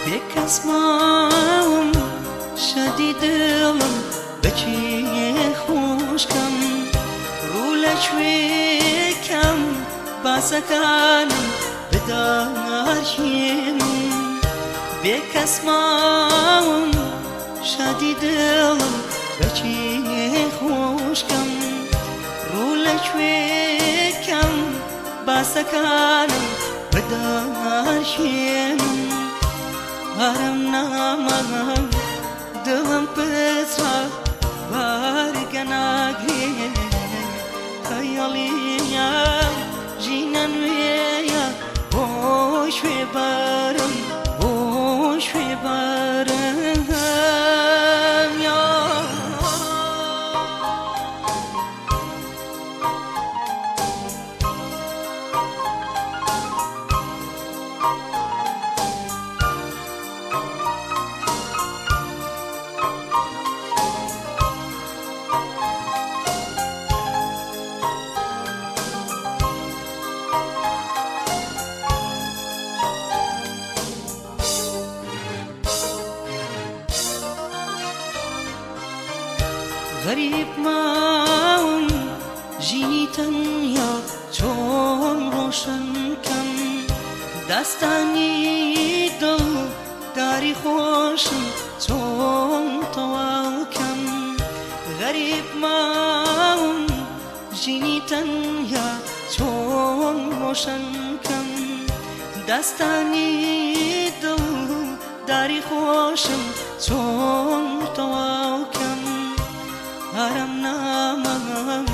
بکس ماهم شدیدم بچی خوشکم رولش کم باسکانم بدارشیم بکس ماهم شدیدم بچی خوشکم رولش کم باسکانم بدارشیم هرم نامم دلم پسرا بارگناگی خیالیم جینن ویا بوش بارم بوش بارم یا غریب ماهم جینی تنیا چون روشن کم دستانی دل داری خوشم چون تواو کم غریب ماهم جینی تنیا چون روشن کم دستانی دل داری خوشم چون تواو کم هرم نامم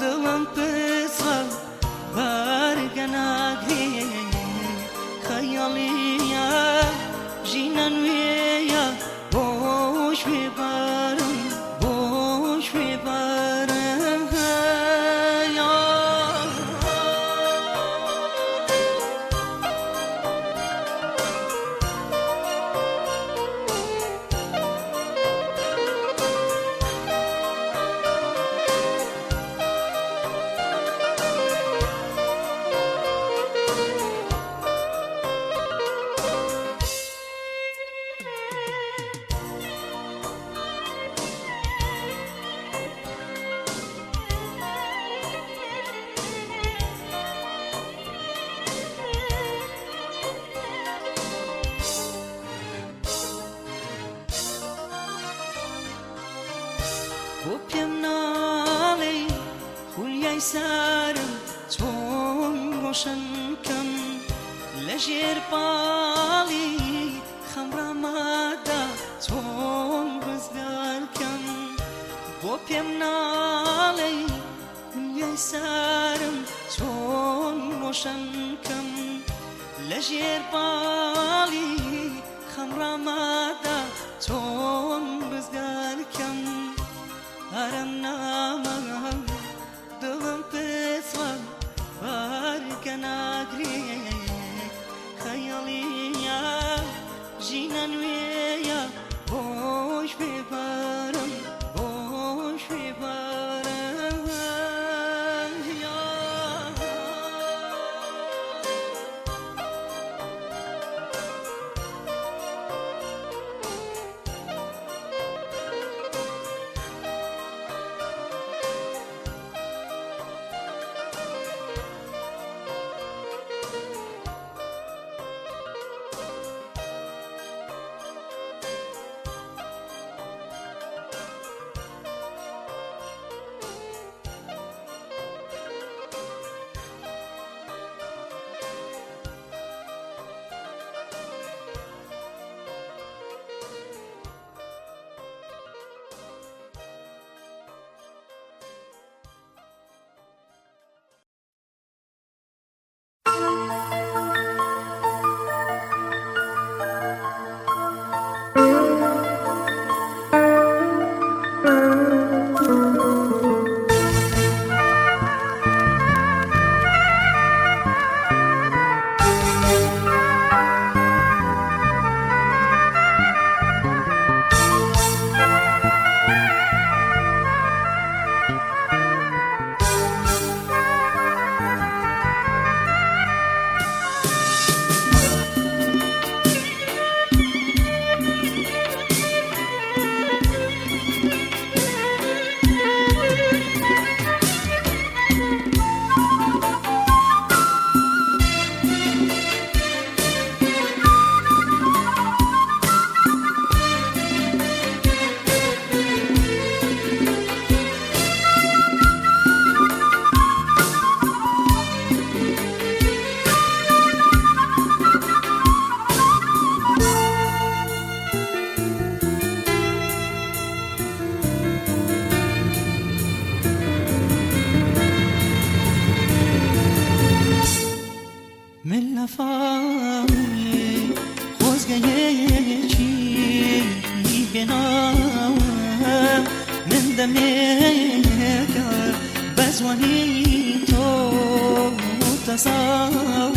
دلم پسرا بارگناگی خیالیم جینن ویا بوش ببارم بوش ببارم یا گوپیم نالی خولیای سرم چون روشن کم لجیر بالی خمرامادا چون رزگار کم گوپیم نالی خولیای سرم چون روشن کم لجیر بالی خمرامادا چون رزگار کم هرم نامم دلم پسرا بارگناگی خیالیم جینن ویا بوش ببارم بوش ببارم یا خوزگه چی بنام من دمک بزوانی تو تصور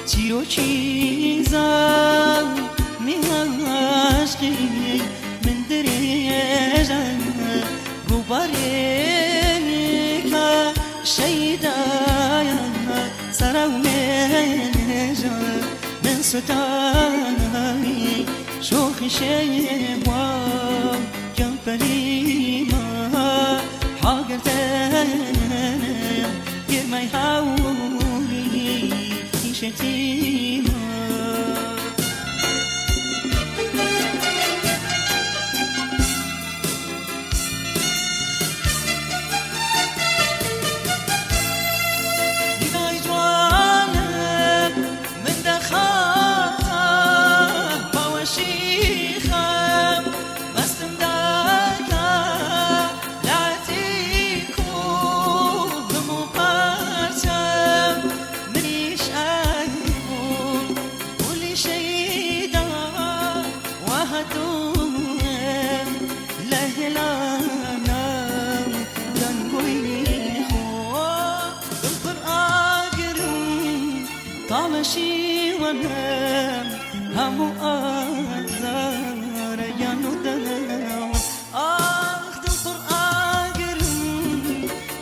چیرو چیزا می‌عشقی من درجه روبارك شيدايا سراو منجا من ستاني شوخي شيوا جنبلي ما حاقرتنا يرمي حاولي شتيما طالشي ونام هم أزار يا نداو أخذ القرآن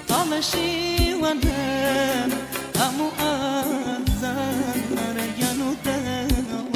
طالشي ونام هم أزار يا نداو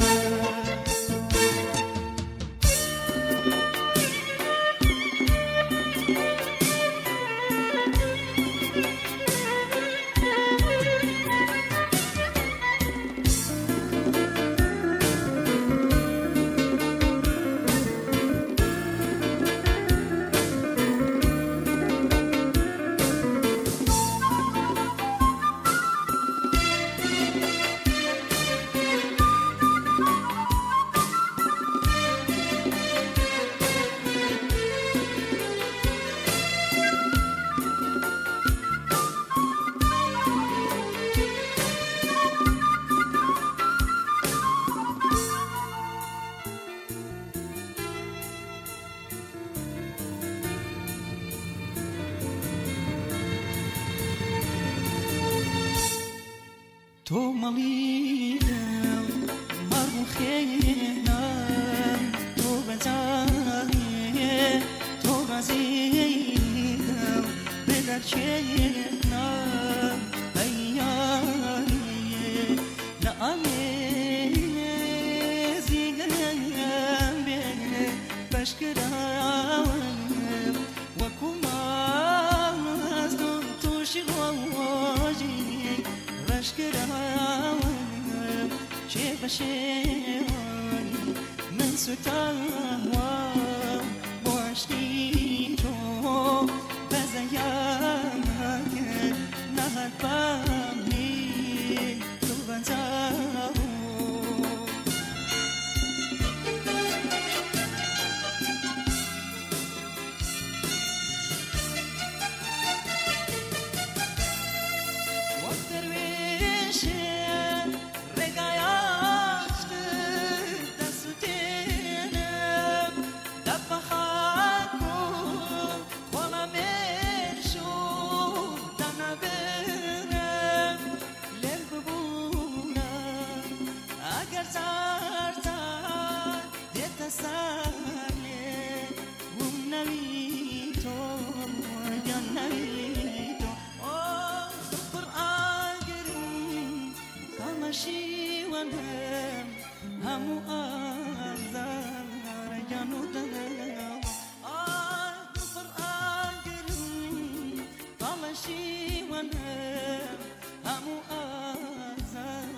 تو ملينا مرو خينا تو بزاي تو غزينا بدر شينا اياني نامي زيغنا بين بشكرا وكما تو شغواجي شيخ شيواني من ستاوى وعشقيتو بزيانك نهر بامي تبنزاو شي ونام هم أزار جنودنا القرآن قرن طال شي ونام هم أزار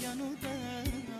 جنودنا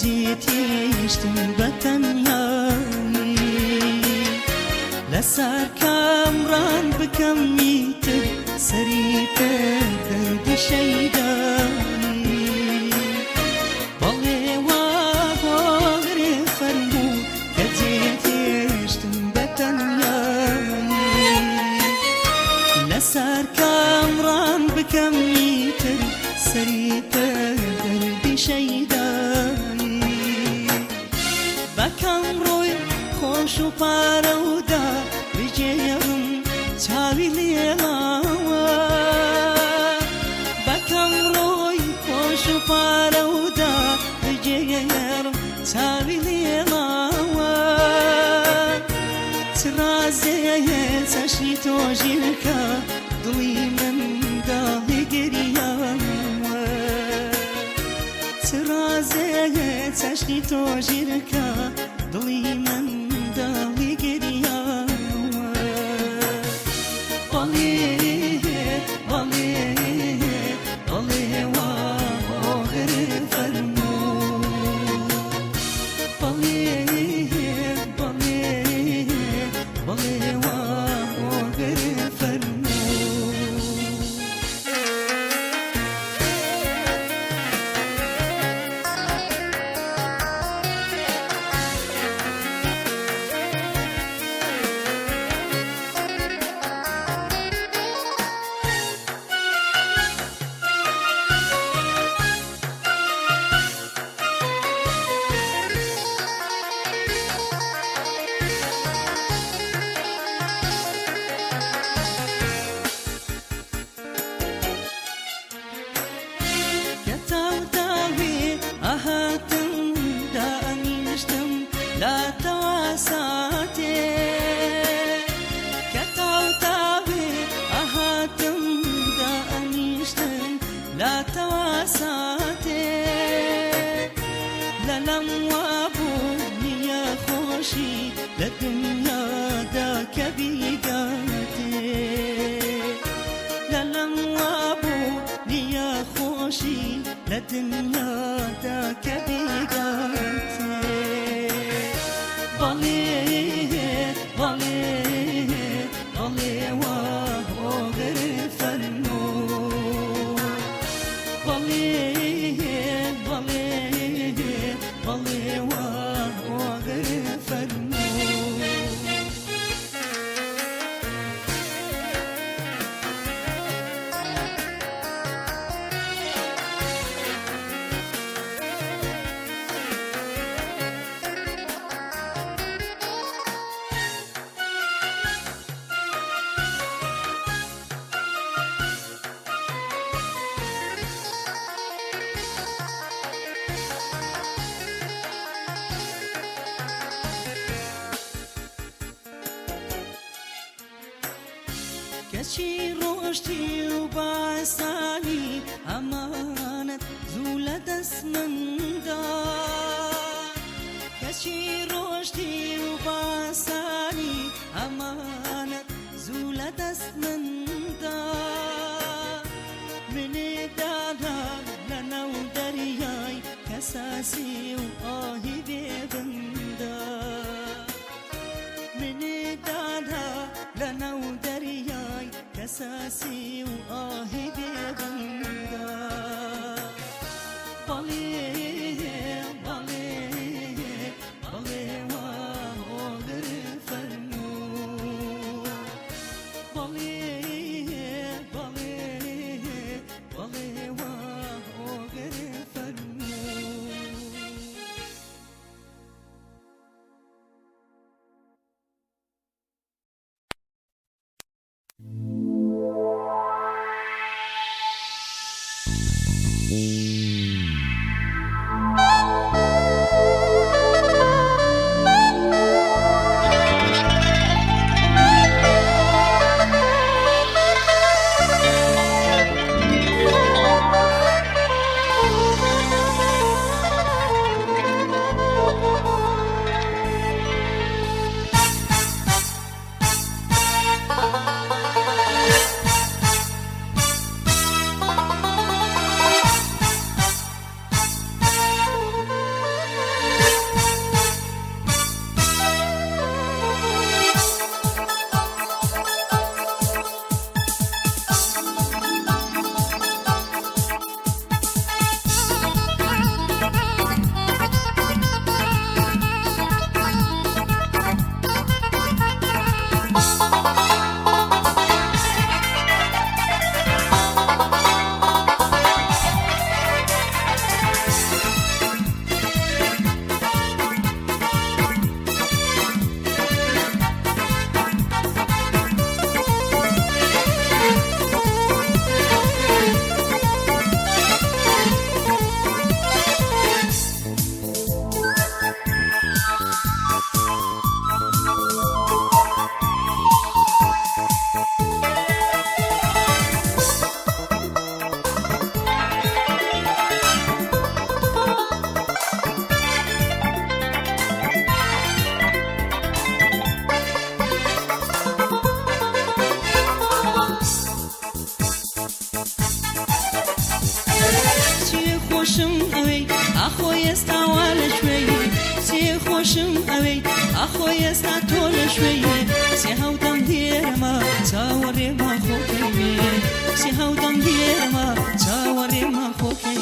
جيتيشتم بتنياي لسر كامران بكميتر سريتر درد شيداني بلي وابغري فرمو كجيتيشتم بتنياي لسر كامران بكميتر سريتر درد شيداني بكم روي خوش و پارەودا بجێڕم چاوی لێڵاوە بەکەم ڕۆی خۆش و پارەودا بجێڕم چاوی لێڵاوە چرازەیە چەشنی تۆ ژیرکە دڵی من داڵی گریاوە چرازەیە چەشنی تۆ ژیرکە دڵی من داڵی گریاوە بەڵێ بەڵێ بەڵێ وا بۆغر فەرموو بەڵێ بەڵێ بەڵێ وا بۆغر فەرموو هاتم دانیشتم لا تواساتي كتاوتاوي هاتم دانیشتم لا تواساتي للم وابوني يا خوشي للدنيا داك بيقاتي للم وابوني يا خوشي للدنيا داك بيقاتي بلي بلي بلي وغير فنو بلي بلي بلي وغير فنو کەچی ڕۆشتی و باسانی ئەمانەت زوو لە دەست مندا کەچی ڕۆشتی و باسانی ئەمانەت زوو لە دەست مندا منێ دادا لەنەو دەریای کەساسی و ئاهی بێبندا منێ دادا لەنەو دەریای کەساسی و ئاهی بێبندا بەڵێ بەڵێ بەڵێ وەغر فەرموو بەڵێ بەڵێ بەڵێ وەغر فەرموو استوال شوي سي خوشم اوي اخوي استاتول شوي سي هاودم دير ما تاوري ما خوكي سي هاودم دير ما تاوري ما خوكي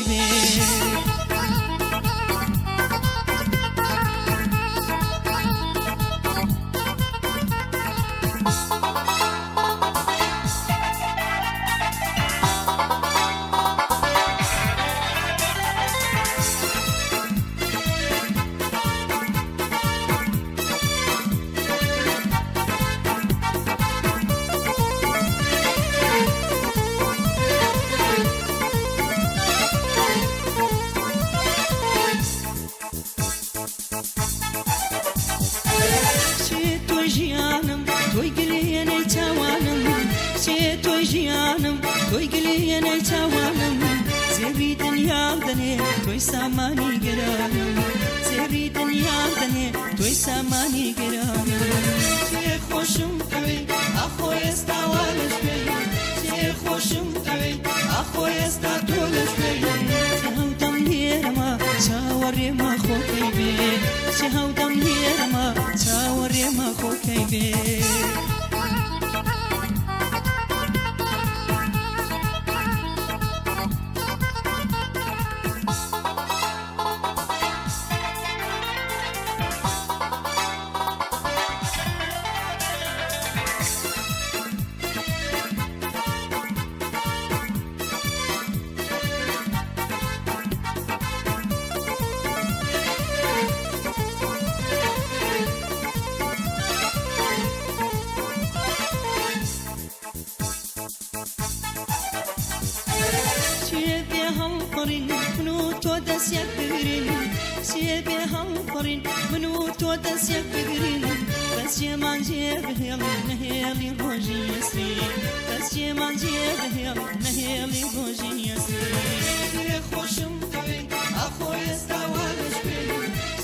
يني توانم زيري دنيا دني توي ساماني جرانم زيري دنيا دني توي ساماني جرانم سي خوشم اوي اخوي استوالش بي سي خوشم اوي اخوي استاتولش بي سهودم هيرما شاوري ما خوكي بي سهودم هيرما شاوري ما خوكي بي منو تو دس يكبرين بس يمان جيب هيل نهيلي روجي يسري بس يمان جيب هيل نهيلي روجي يسري سي خوشم دوي اخوي استوالش بي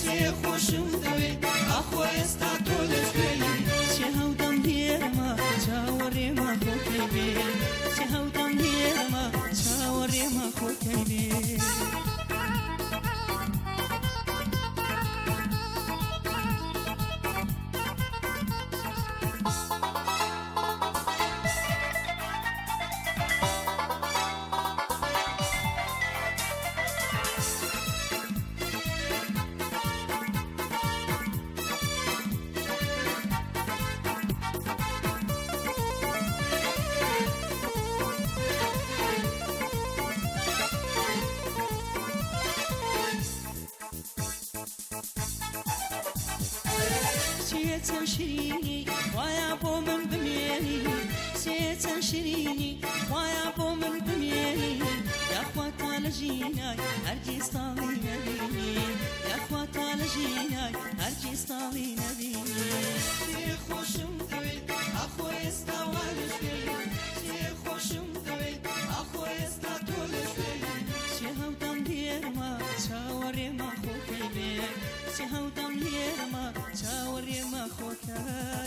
سي خوشم دوي اخوي استاتولش بي سي هودم ديرما شاوري ما خوكي بي سي هودم ديرما شاوري ما خوكي بي سيتن شيريني ويا بو من بميني سيتن شيريني ويا بو من بميني يا اخواتا لجيناي هرجي صالي نبيني يا اخواتا لجيناي هرجي صالي نبيني سي خوشم دوي اخوي استوالش بي سي خوشم دوي اخوي استاتولش بي سي هودم ديرما شاوري ما خوكي بي سي هودم ديرما شاوري ما خوكي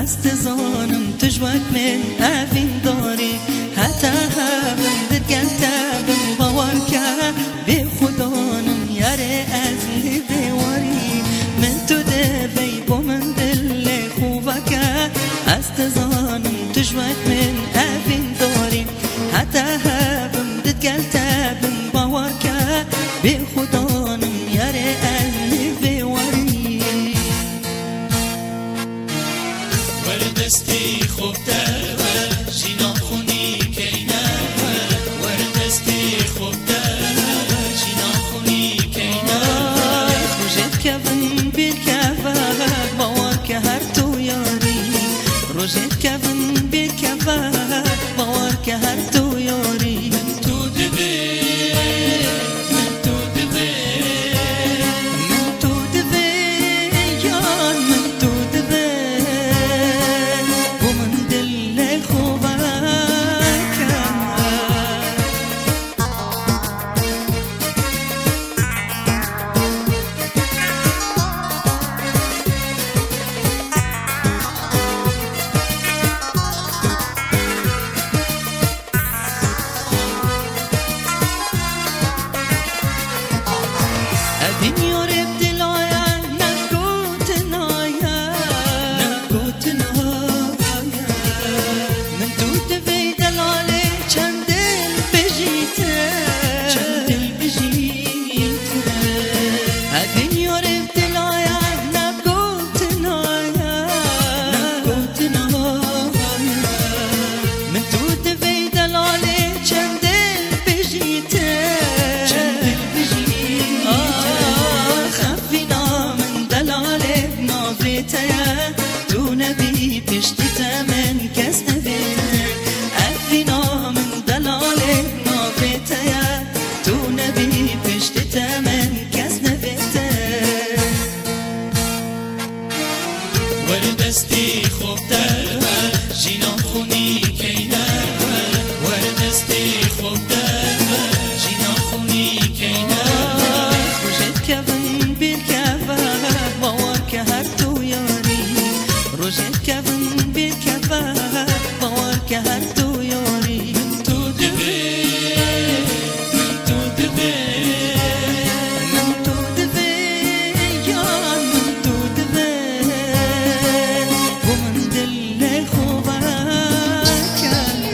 استزانم تجوك من أفين داري حتى هبن دقلتبن باوركا بخدانم ياري أزلي دواري من تو دبي بو من دل خوبكا دستی خوب در جینا خونی کینه وردستی خوب در جینا خونی کینه روزت کبن بیر کبر باور که هر تو یاری روزت کبن بیر کبر باور که هر تو یاری تو دبی من تو دبی من تو دبی یار من تو دبی و من دل خوبه الدنيا رب دلايا نكوت نايا نكوت نايا من توت في دلالي چندل بجيته چندل بجيته الدنيا رب دلايا نكوت نايا نكوت نايا من توت في دلالي چندل بجيته چندل تو نبی پشت من کس نبینه افینا من دلال نابته تو نبی پشت من کس نبینه وردستی خوب در جینا خونی کینه وردستی خوب در جینا خونی کینه خوشت کبن بیر کبر باور که هر تو یاری روزت کبن بیر کبر باور که هر تو یاری تو دبی من تو دبی من تو دبی یار من تو دبی و من دل خوبه کرد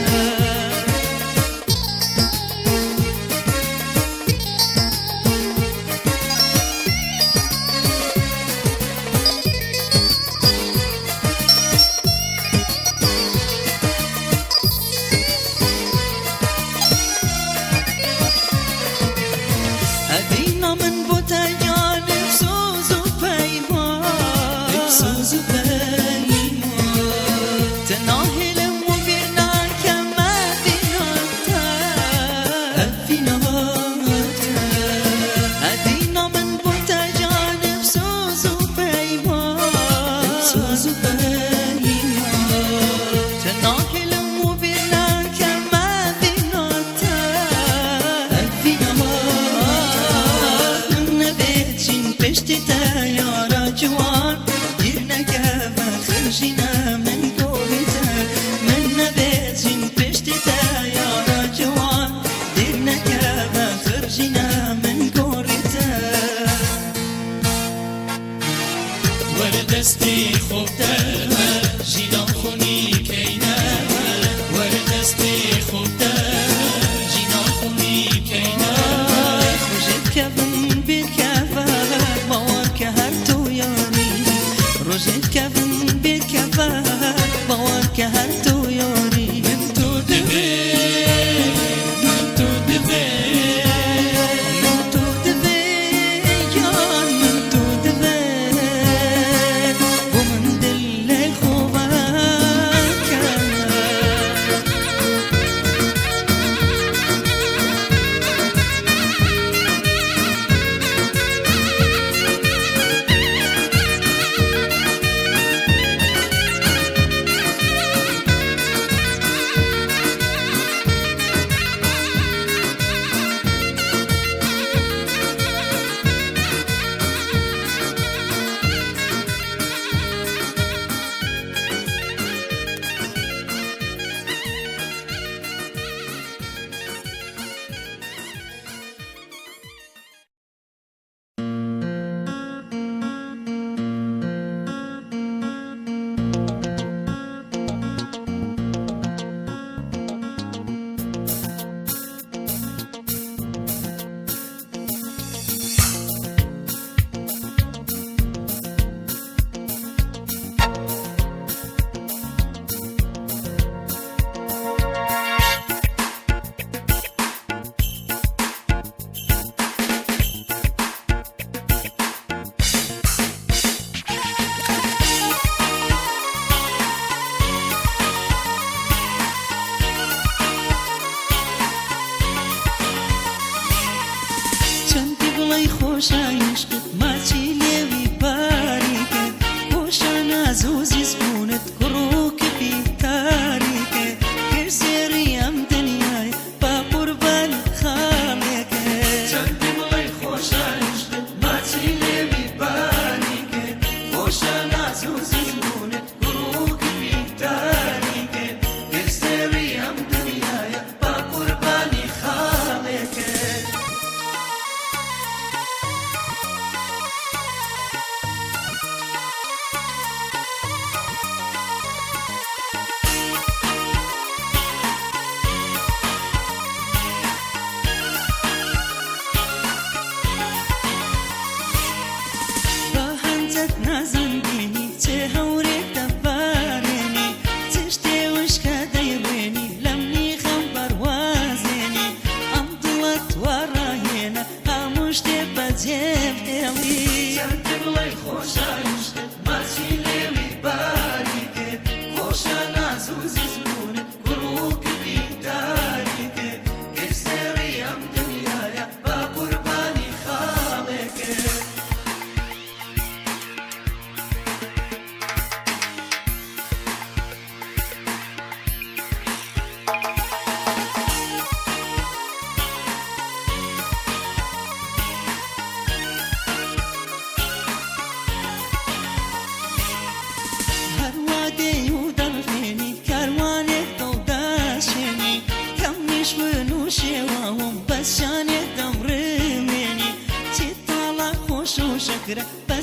ادینا من بوده یار افسوس و پیمان افسوس و پیمان تناهلم و بیرنا کم افیناتا افیناتا ادینا من بوده یار افسوس و پیمان افسوس و پیمان تناهلم و بیرنا کم افیناتا پشتی تا یارا جوان دیر نگه خرجینا من گویتا من نبیتین پشتی تا یارا جوان دیر نگه خرجینا من گویتا وردستی خوب در جینا خونی کینه وردستی خوب در جینا خونی کینه خوشت کبن بیر کبر باور که هر تو یاری روزت کبن بیر کبر باور که هر تو یاری تو دبی من تو دبی من تو دبی یار من تو دبی و من دل خوبه کرد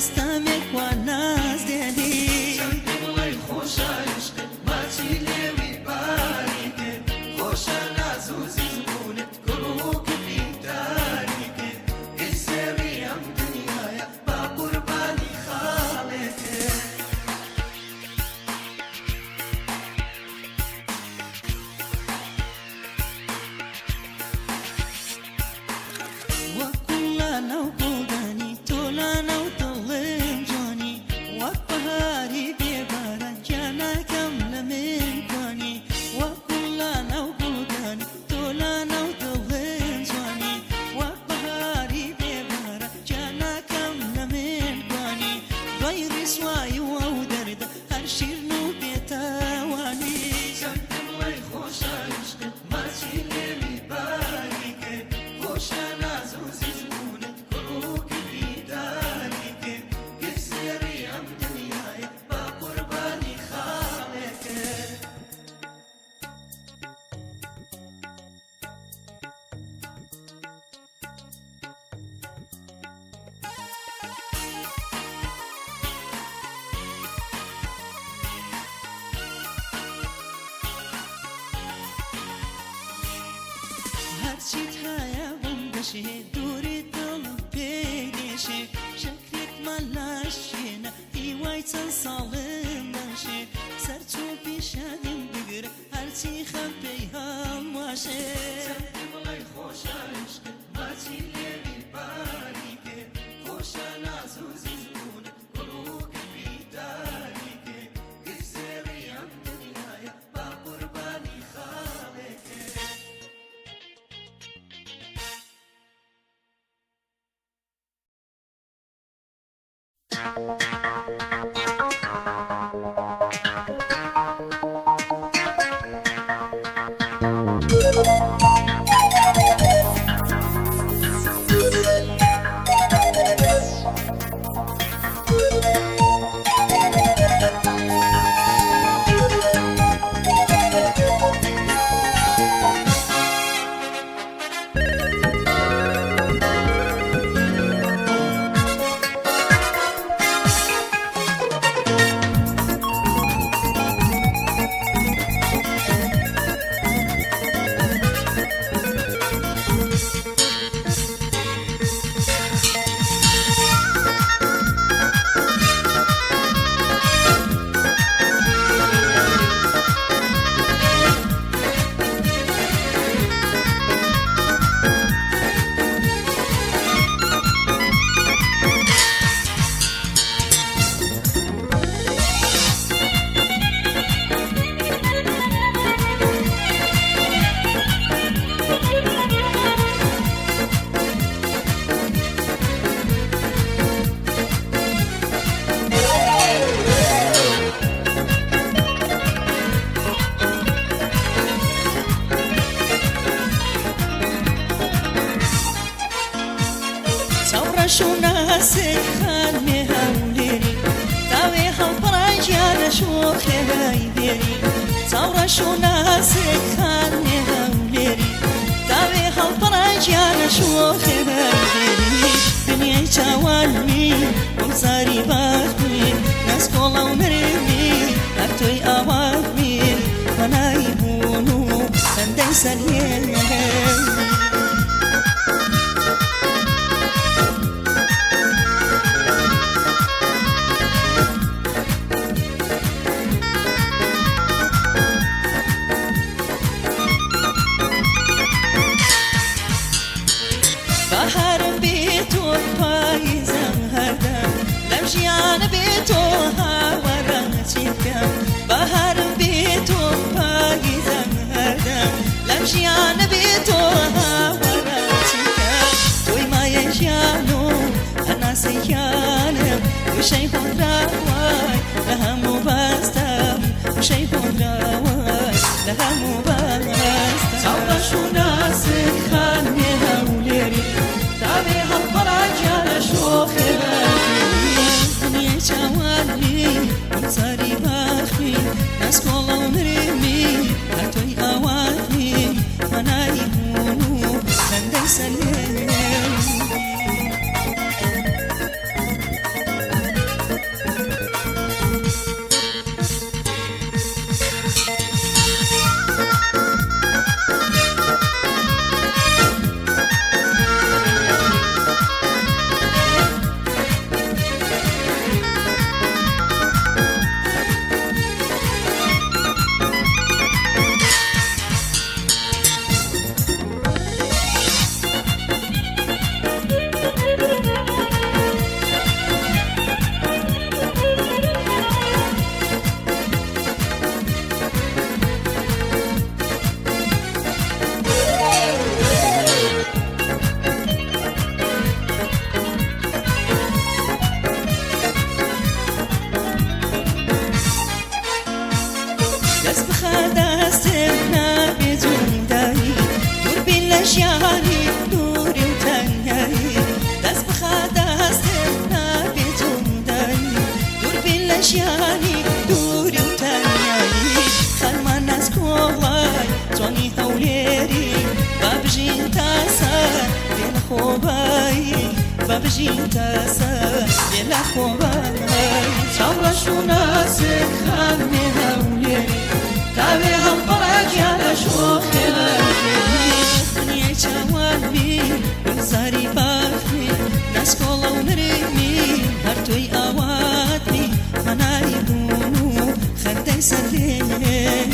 دەستەمێک وا ناز دێنی دڵی خۆشە عشقت ماچی لێوی باری کرد خۆشە ناز و زیزبوونت گوڵ و گریداری کرد هیچ سێری ئەم دنیایە با قوربانی خاڵێت کرد وەکو لانەو گوڵدانی تۆ لانەو دڵم جوانی وەک بەهاری بێباران گیانەکەم لە من کوانی وەکو لانەو گوڵدانی تۆ لانەو دڵم جوانی وەک بەهاری بێباران گیانەکەم لە من کوانی دوای ڕیسوایی و ئەو دەردە هەر شیرن و بێتاوانی دڵی خۆشە عشقت ماچی لێوی باری کرد خۆشە ناز و زیزبوونت گوڵ و گریداری کرد هیچ سێری ئەم دنیایە با قوربانی خاڵێت کرد هەرچیت هەیە بۆم دەشێ دووری دڵم پێی دێشێ شەکرێکمان لاشێنە هیوای چەند ساڵم نەشێ سەرچوو پیشانیم بگرە هەرچی خەم پێی هەڵواشێ دڵی خۆشە عشقت ماچی لێوی باری کرد خۆشە ناز و زیزبوونت گوڵ و گریداری کرد هیچ سێری ئەم دنیایە با قوربانی خاڵێت کرد شوناسي خاني هوليري تاوي هالبراي جانا شوخي هايديري ثورة شوناسي خاني هوليري تاوي هالبراي جانا شوخي هايديري دنيا جوالمي ومزاري باخمي ناس كولا ونرمي هكتوي أواخمي وانا يبونو فندي سليم بهار بيتو پاییزم هردم لمجیان بیتو هاورانتی کم بهار بیتو پاییزم هردم لمجیان بیتو هاورانتی کم توی مای جانو انا سیانم وشی خود راوای لهمو باستم وشی خود راوای لهمو باستم ثورة شوناسي خاني هوليري تابي هالفراجة شوخي باخي دنيا جوالي ومصاري باخي ناس كولا ونرمي هاتوي أواني وانا يهونو خندي سليم دست بخواد دستم نبیتون دایی دور بیلش یاری دوری و تنهایی دست بخواد دستم نبیتون دایی دور بیلش یاری دوری و تنهایی خلمان از کوای تونی هولیری بابجین تاسر دل خوبایی بابجین تاسر دل خوبایی چاوشون ناسک خلمی هولیری تاوی هم پاک یالش و خیلی دنیای چوانی بزاری باخی نسکولا و نرمی هر توی آوادی منای دونو خردی سرلینی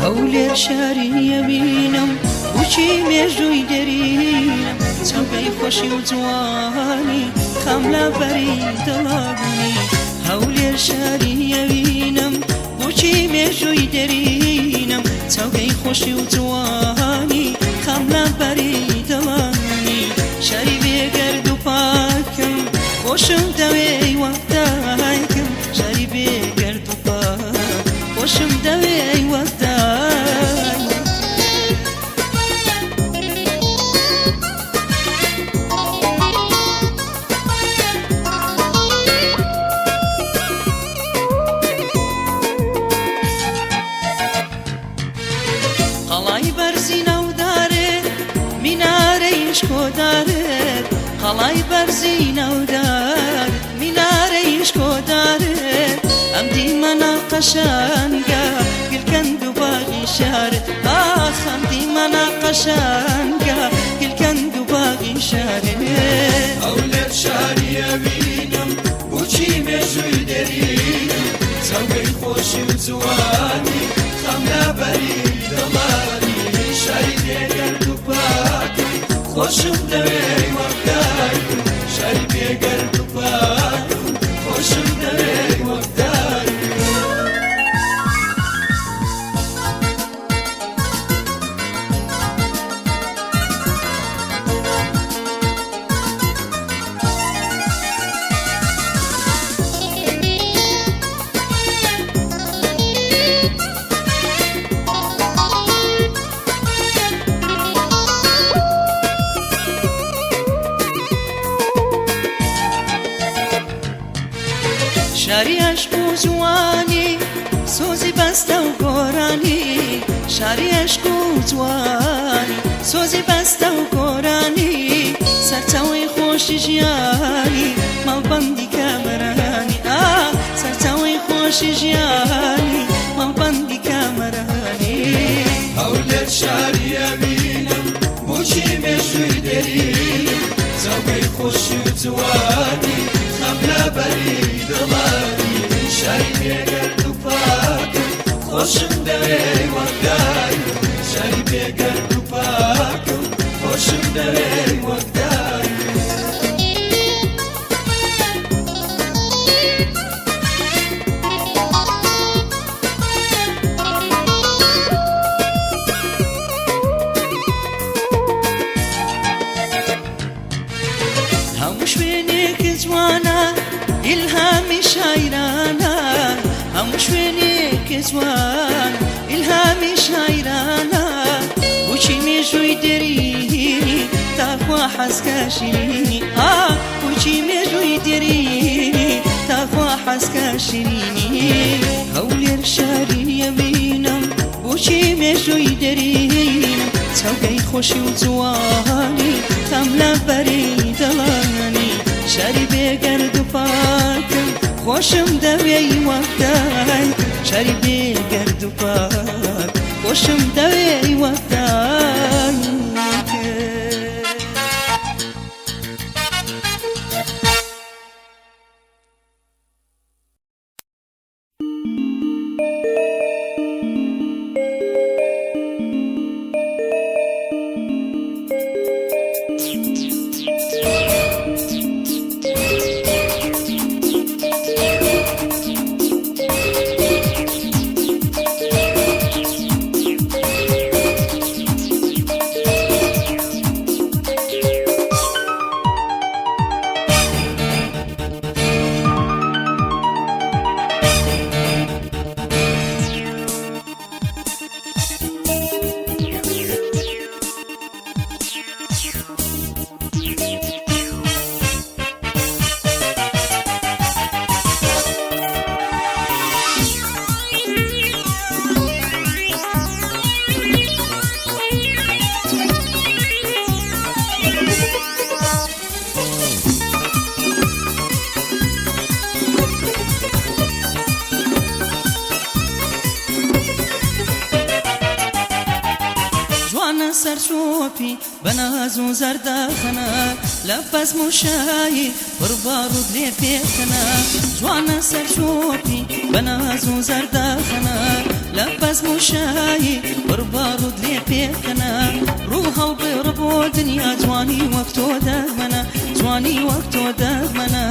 هولر شاری یبینم بچی مجوی درینم چوبی خوشی و جوانی خملا بری دلانی هولر شاری یبینم بچی مجوی درینم چوبی خوشی و جوانی خملا بری دلانی شاری بگرد و پاکم خوشم دوی وقتاکم شاری بگرد و پاک خوشم دوی وقتاکم قلای برزین و دار میناریش کوداره ام دیمنا قشنگا گل کندو باغی شارت آخ ام دیمنا قشنگا گل کندو باغی شارت اولاد شاری بینم بوچی مجوی درینم زوی خوشی و جوانی خملا بری دلانی شاری دیگر دو پاکی خوشم دوی وقتای شاری بیگر دو پاکی خوشم دوی وقتای شاری عشق و جوانی سوزی بسته و گورانی شاری عشق و جوانی سوزی بسته و گورانی سرچاوی خوشی جیانی مالبندی کامرانی سرچاوی خوشی جیانی مالبندی کامرانی اولاد شاری بینم بوچی مجوی درینم زوی خوشی و جوانی خملا بری دلانی شاری بیگر دو پاکم خوشم دوی وقتای شاری بیگر دو پاکم خوشم دوی وقتای هم شوێنێک جوانە ئیلهامی شاعرانە هم شوێنێک جوان ئیلهامی شاعرانە بۆچی مێژووی دەری تاخوا حەزکە شیرینی بۆچی مێژووی دەری تاخوا حەزکە شیرینی هەولێر شارینیە بینم بۆچی مێژووی دەرینم چاوگەی خۆشی و جوانی تام لە بەری دڵانی شاری بێگەرد و پاکم خۆشم دەوێی وەختای شاری بێگەرد و پاک خۆشم دەوێی وەختای سەرچۆپی بەناز و زەردەخەنە لە بەزم و شایی بڕبارود لێ پێکەنە جوانە سەرچۆپی بەناز و زەردەخەنە لە بەزم و شایی بڕبارود لێ پێکەنە ڕوو هەڵبڕ بۆ دنیا جوانی وەک تۆ دەگمەنە جوانی وەک تۆ دەگمەنە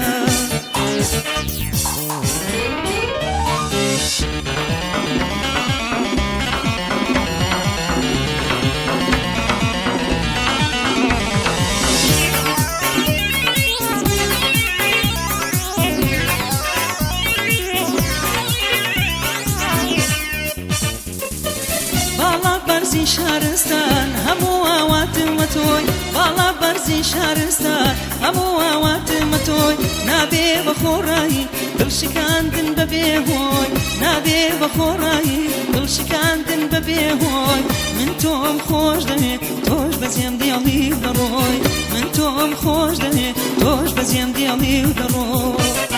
شارستان هەموو ئاواتمە تۆی باڵا بەرزی شارستان هەموو ئاواتمە تۆی نابێ بە خۆڕایی دڵشکاندن بەبێ هۆی نابێ بە خۆڕایی دڵشکاندن بەبێ هۆی من تۆم خۆش دەوێ تۆش بەزێم دێڵی دەڕۆی من تۆم خۆش دەوێ تۆش بەزێم دێڵی دەڕۆی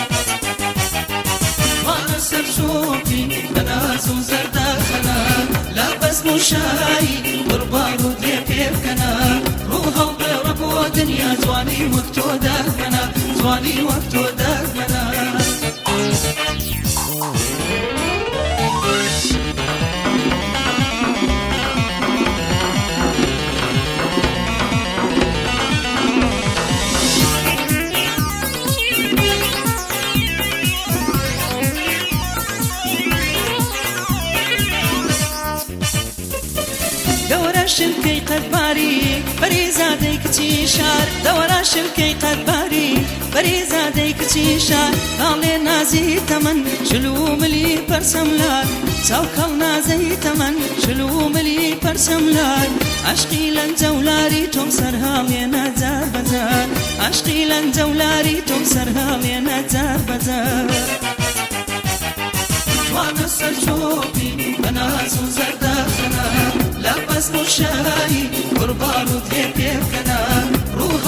وانە سەرچۆپی بەناز و زەردەخەنە لا بەزم و شایی بڕبارود لێ پێبکەنە ڕوو هەڵبێڕە بۆ دنیا جوانی وەک تۆ دەگمەنە جوانی وەک تۆ دەگمەنە شلکەی قەدباری بەریزادەی کچی شار دەوەرا شلکەی قەدباری بەریزادەی کچی شار باڵێ نازی تەمەن شلو ملی پەرسەملار چاوکەڵ نازەی تەمەن شلو ملی پەرسەملار عەشقی لەنجەولاری تۆم سەرهاڵێنە جار بەجار عەشقی لەنجەولاری تۆم سەرهاڵێنە جار بەجار جوانە سەرچۆپی بەناز و زەردەخەنە لا بەزم و شایی بڕبارود لێ پێبکەنە ڕوو